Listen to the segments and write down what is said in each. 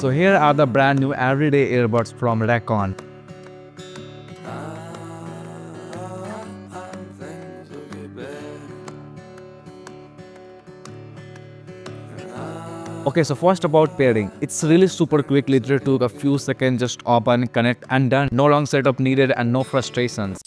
So here are the brand new everyday earbuds from Raycon. Okay, so first about pairing. It's really super quick, literally took a few seconds, just open, connect and done. No long setup needed and no frustrations.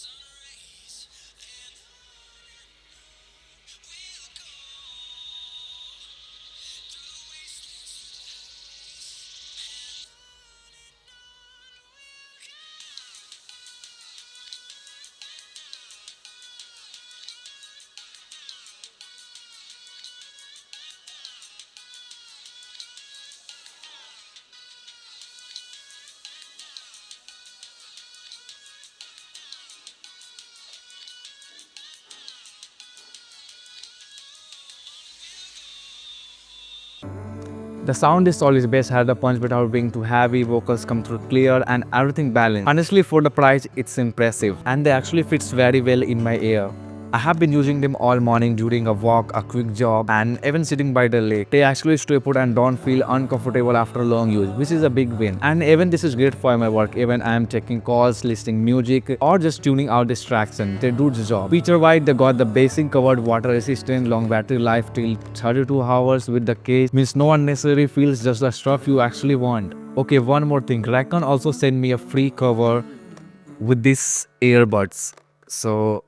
The sound is always best, had the punch without being too heavy, vocals come through clear and everything balanced. Honestly, for the price, it's impressive and they actually fits very well in my ear. I have been using them all morning during a walk, a quick job and even sitting by the lake. They actually stay put and don't feel uncomfortable after long use, which is a big win. And even this is great for my work, even I am checking calls, listening music or just tuning out distraction. They do the job. Feature wise, they got the basic covered water resistant, long battery life till 32 hours with the case, means no unnecessary feels, just the stuff you actually want. Okay, one more thing, Raycon also sent me a free cover with these earbuds. So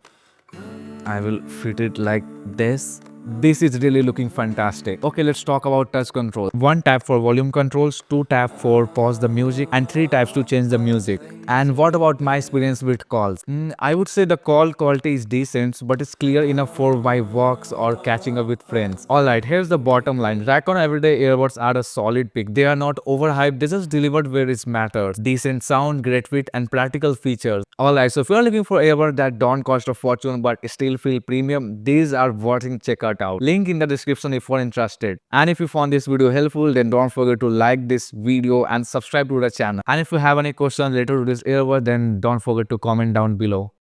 I will fit it like this. This is really looking fantastic. Okay, let's talk about touch control. 1 tap for volume controls, 2 tap for pause the music and 3 taps to change the music. And what about my experience with calls? I would say the call quality is decent, but it's clear enough for my walks or catching up with friends. Alright, here's the bottom line. Raycon Everyday Earbuds are a solid pick. They are not overhyped, they just delivered where it matters. Decent sound, great fit and practical features. Alright, so if you're looking for earbuds that don't cost a fortune but still feel premium, these are worth checking out. Link in the description if you're interested. And if you found this video helpful, then don't forget to like this video and subscribe to the channel. And if you have any questions related to this earbud, then don't forget to comment down below.